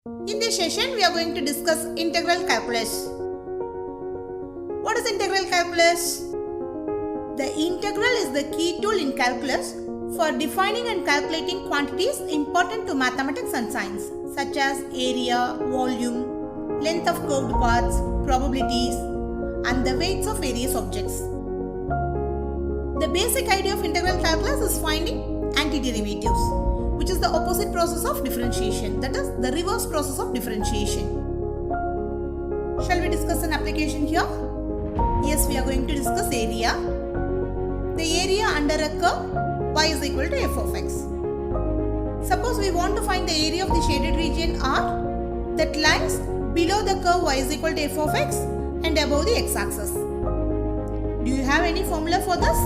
In this session, we are going to discuss integral calculus. What is integral calculus? The integral is the key tool in calculus for defining and calculating quantities important to mathematics and science, such as area, volume, length of curved paths, probabilities, and the weights of various objects. The basic idea of integral calculus is finding antiderivatives, which is the opposite process of differentiation, that is the reverse process of differentiation. Shall we discuss an application here? Yes, we are going to discuss area. The area under a curve y is equal to f of x. Suppose we want to find the area of the shaded region R that lies below the curve y is equal to f of x and above the x-axis. Do you have any formula for this?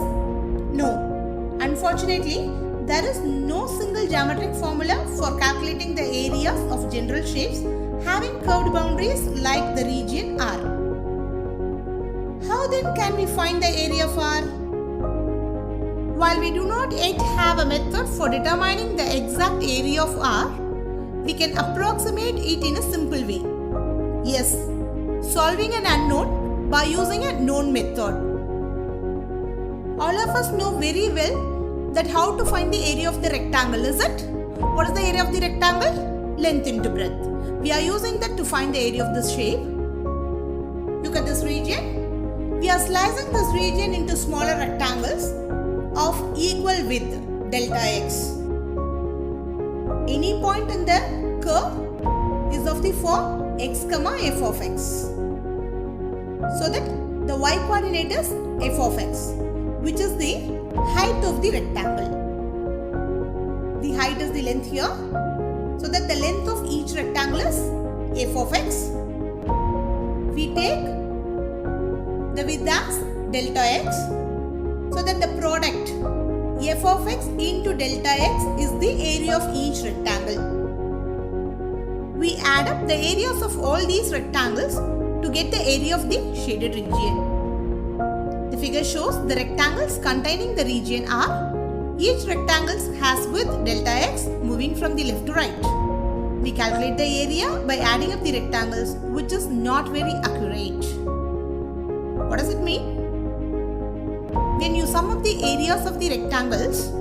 No. Unfortunately, there is no single geometric formula for calculating the areas of general shapes having curved boundaries like the region R. How then can we find the area of R? While we do not yet have a method for determining the exact area of R, we can approximate it in a simple way. Yes, solving an unknown by using a known method. All of us know very well that how to find the area of the rectangle, is it? What is the area of the rectangle? Length into breadth. We are using that to find the area of this shape. Look at this region. We are slicing this region into smaller rectangles of equal width, delta x. Any point in the curve is of the form x comma f of x. So that the y coordinate is f of x, which is the height of the rectangle. The height is the length here. So that the length of each rectangle is f of x. We take the width as delta x. So that the product f of x into delta x is the area of each rectangle. We add up the areas of all these rectangles to get the area of the shaded region. The figure shows the rectangles containing the region R. Each rectangle has width delta x moving from the left to right. We calculate the area by adding up the rectangles, which is not very accurate. What does it mean? When you sum up the areas of the rectangles,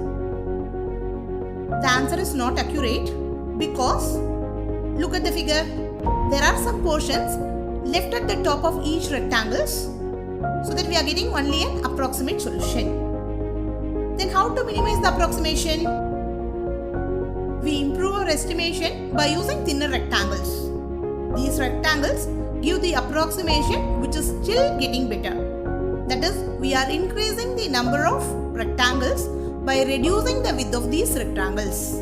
the answer is not accurate because look at the figure. There are some portions left at the top of each rectangle, so that we are getting only an approximate solution. Then how to minimize the approximation? We improve our estimation by using thinner rectangles. These rectangles give the approximation which is still getting better. That is, we are increasing the number of rectangles by reducing the width of these rectangles.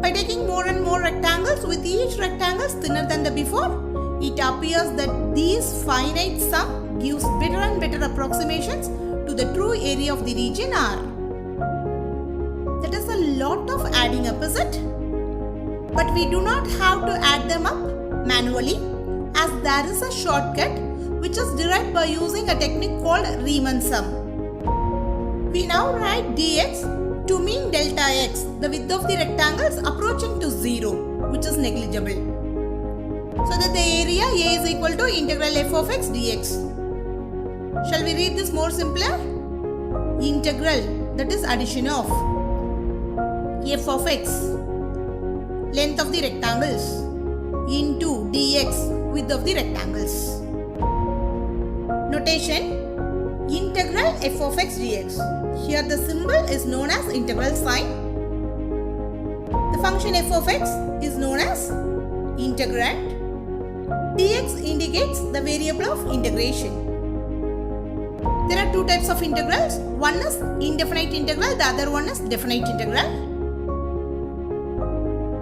By taking more and more rectangles with each rectangle thinner than the before, it appears that these finite sum gives better and better approximations to the true area of the region R. That is a lot of adding up, is it? But we do not have to add them up manually, as there is a shortcut which is derived by using a technique called Riemann sum. We now write dx to mean delta x, the width of the rectangles approaching to 0, which is negligible. So that the area A is equal to integral f of x dx. Shall we read this more simpler? Integral, that is addition of f of x, length of the rectangles, into dx, width of the rectangles. Notation, integral f of x dx. Here the symbol is known as integral sign. The function f of x is known as integrand. Dx indicates the variable of integration. There are two types of integrals. One is indefinite integral, the other one is definite integral.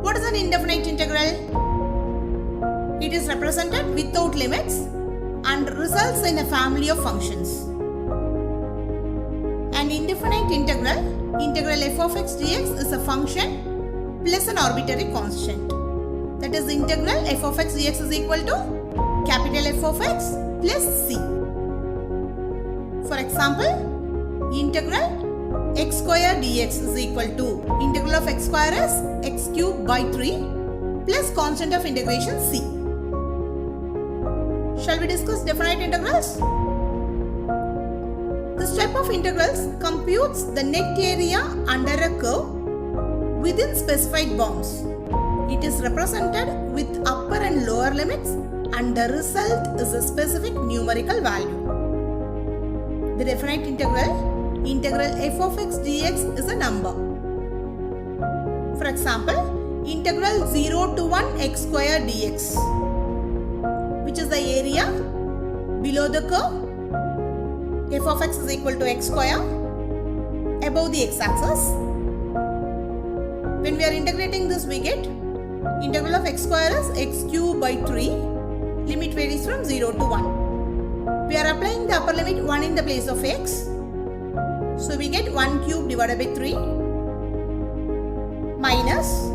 What is an indefinite integral? It is represented without limits and results in a family of functions. An indefinite integral, integral f of x dx, is a function plus an arbitrary constant. That is, integral f of x dx is equal to capital F of x plus c. For example, integral x square dx is equal to integral of x square is x cube by 3 plus constant of integration c. Shall we discuss definite integrals? This type of integrals computes the net area under a curve within specified bounds. It is represented with upper and lower limits and the result is a specific numerical value. The definite integral, integral f of x dx is a number. For example, integral 0 to 1 x square dx, which is the area below the curve. F of x is equal to x square above the x-axis. When we are integrating this, we get integral of x square is x cube by 3. Limit varies from 0 to 1. We are applying the upper limit 1 in the place of x. So we get 1 cube divided by 3 minus,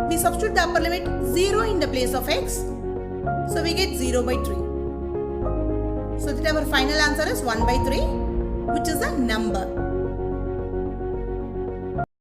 we substitute the upper limit 0 in the place of x. So we get 0 by 3. So that our final answer is 1 by 3, which is a number.